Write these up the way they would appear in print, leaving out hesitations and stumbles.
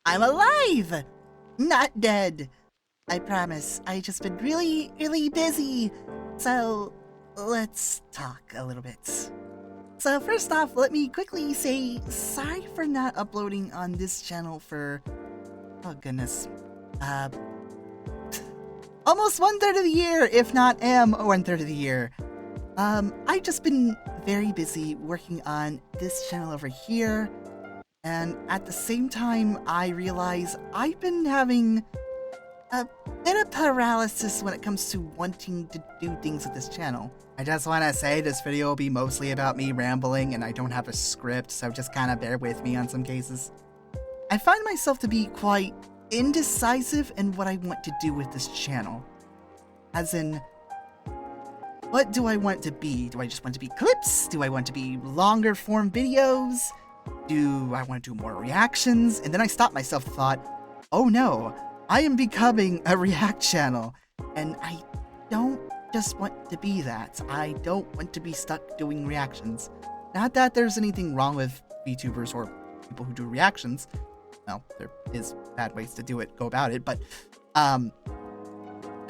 I'm alive! Not dead. I promise. I just been really, really busy. So, let's talk a little bit. So first off, let me quickly say sorry for not uploading on this channel for, oh goodness, almost 1/3 of the year, if not 1/3 of the year. I've just been very busy working on this channel over here, and at the same time, I realize I've been having a bit of paralysis when it comes to wanting to do things with this channel. I just want to say this video will be mostly about me rambling, and I don't have a script, so just kind of bear with me on some cases. I find myself to be quite indecisive in what I want to do with this channel. As in, what do I want to be? Do I just want to be clips? Do I want to be longer form videos? Do I want to do more reactions? And then I stopped myself and thought, oh no, I am becoming a react channel, and I don't just want to be that. I don't want to be stuck doing reactions. Not that there's anything wrong with VTubers or people who do reactions. Well, there is bad ways to do it, go about it, but I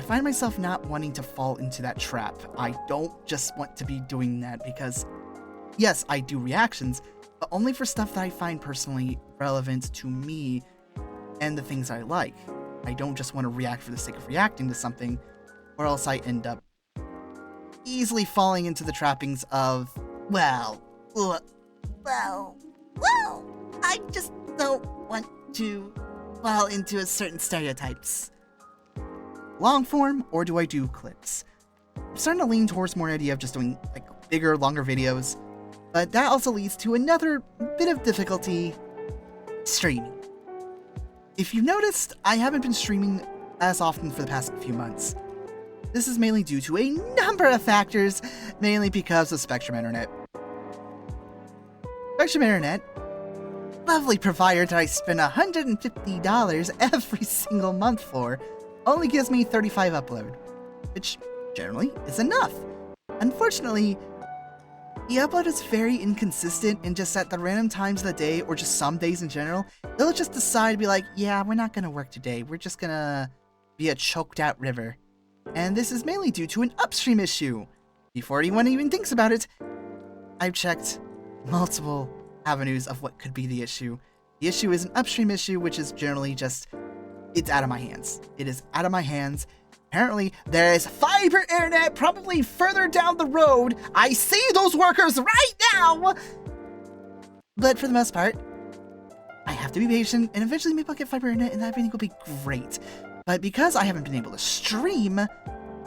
find myself not wanting to fall into that trap. I don't just want to be doing that because, yes, I do reactions, but only for stuff that I find personally relevant to me and the things I like. I don't just want to react for the sake of reacting to something, or else I end up easily falling into the trappings of, well, I just don't want to fall into a certain stereotypes. Long form, or do I do clips? I'm starting to lean towards more idea of just doing like bigger, longer videos, but that also leads to another bit of difficulty: streaming. If you noticed, I haven't been streaming as often for the past few months. This is mainly due to a number of factors, mainly because of Spectrum Internet. Spectrum Internet, lovely provider that I spend $150 every single month for, only gives me 35 upload, which generally is enough. Unfortunately, the upload is very inconsistent, and just at the random times of the day, or just some days in general, they'll just decide to be like, yeah, we're not gonna work today, we're just gonna be a choked out river. And this is mainly due to an upstream issue. Before anyone even thinks about it, I've checked multiple avenues of what could be the issue. The issue is an upstream issue, which is generally just, it's out of my hands. It is out of my hands. Apparently, there is fiber internet probably further down the road. I see those workers right now! But for the most part, I have to be patient, and eventually maybe I'll get fiber internet and everything will be great. But because I haven't been able to stream, I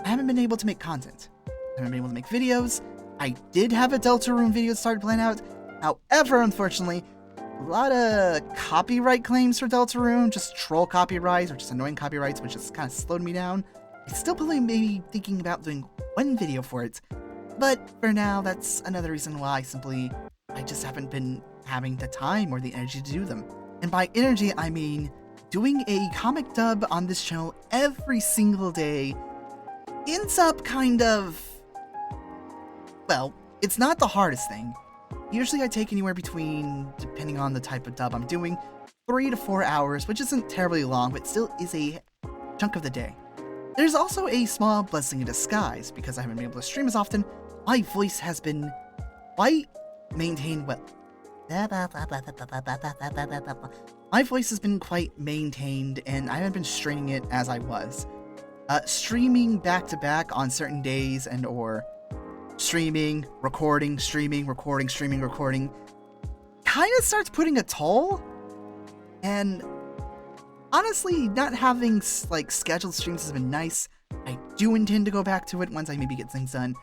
haven't been able to make content. I haven't been able to make videos. I did have a Deltarune video started planned out. However, unfortunately, a lot of copyright claims for Deltarune, just troll copyrights or just annoying copyrights, which has kind of slowed me down. I'm still probably maybe thinking about doing one video for it, but for now, that's another reason why I just haven't been having the time or the energy to do them. And by energy, I mean doing a comic dub on this channel every single day ends up kind of, well, it's not the hardest thing. Usually I take anywhere between, depending on the type of dub I'm doing, 3 to 4 hours, which isn't terribly long, but still is a chunk of the day. There's also a small blessing in disguise. Because I haven't been able to stream as often, my voice has been quite maintained well. My voice has been quite maintained, and I haven't been straining it as I was. Streaming back-to-back on certain days and or streaming, recording, kind of starts putting a toll. And honestly, not having like scheduled streams has been nice. I do intend to go back to it once I maybe get things done,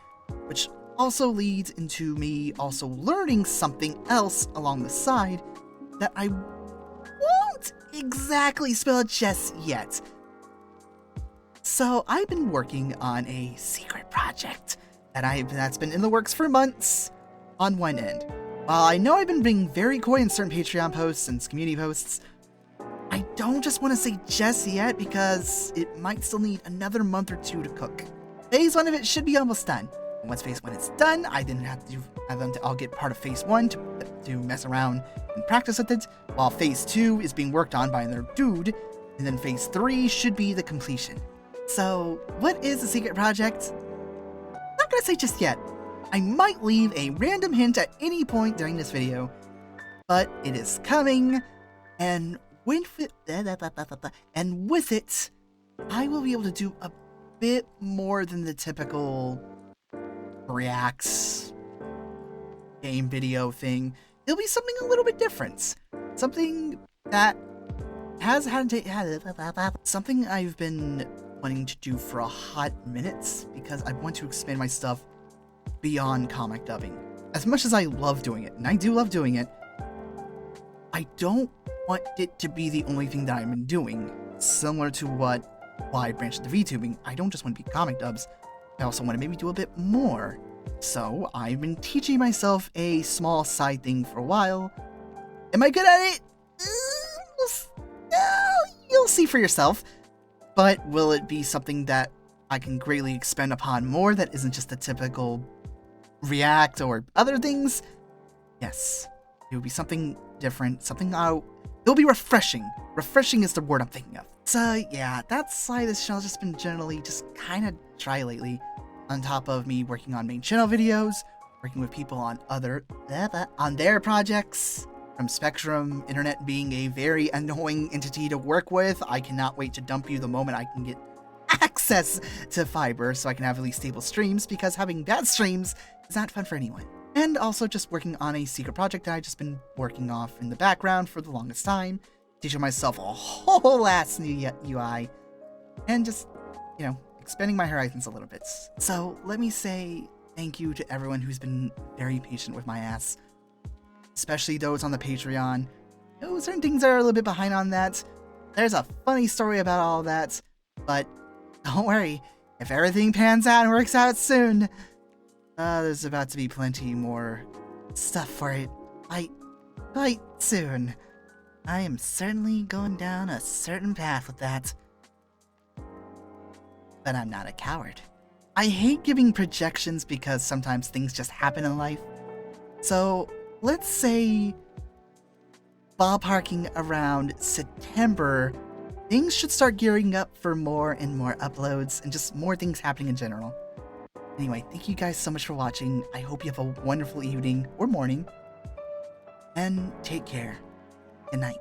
which also leads into me also learning something else along the side that I won't exactly spell just yet. So I've been working on a secret project that's been in the works for months on one end. While I know I've been being very coy in certain Patreon posts and community posts, I don't just want to say just yet because it might still need another month or two to cook. Phase 1 of it should be almost done. And once Phase 1 is done, I then have to have them to all get part of Phase 1 to mess around can practice with it, while phase 2 is being worked on by another dude, and then phase 3 should be the completion. So, what is the secret project? Not gonna say just yet. I might leave a random hint at any point during this video, but it is coming, and with it, I will be able to do a bit more than the typical reacts game video thing. It'll be something a little bit different. Something that has had something I've been wanting to do for a hot minute, because I want to expand my stuff beyond comic dubbing. As much as I love doing it, and I do love doing it, I don't want it to be the only thing that I've been doing. Similar to why I branched into VTubing, I don't just want to be comic dubs, I also want to maybe do a bit more. So I've been teaching myself a small side thing for a while. Am I good at it? You'll see for yourself. But will it be something that I can greatly expand upon more that isn't just the typical react or other things? Yes. It would be something different, it'll be refreshing. Refreshing is the word I'm thinking of. So yeah, that side of this channel's just been generally just kind of dry lately. On top of me working on main channel videos, working with people on their projects. From Spectrum, internet being a very annoying entity to work with, I cannot wait to dump you the moment I can get access to fiber so I can have at least stable streams, because having bad streams is not fun for anyone. And also just working on a secret project that I've just been working off in the background for the longest time, teaching myself a whole ass new UI, and just, you know, expanding my horizons a little bit. So let me say thank you to everyone who's been very patient with my ass. Especially those on the Patreon. You know, certain things are a little bit behind on that. There's a funny story about all that, but don't worry, if everything pans out and works out soon, there's about to be plenty more stuff for it quite soon. I am certainly going down a certain path with that. But I'm not a coward. I hate giving projections because sometimes things just happen in life. So let's say ballparking around September, things should start gearing up for more and more uploads and just more things happening in general. Anyway, thank you guys so much for watching. I hope you have a wonderful evening or morning. And take care. Good night.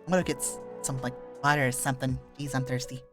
I'm gonna get some, like, water or something. Please, I'm thirsty.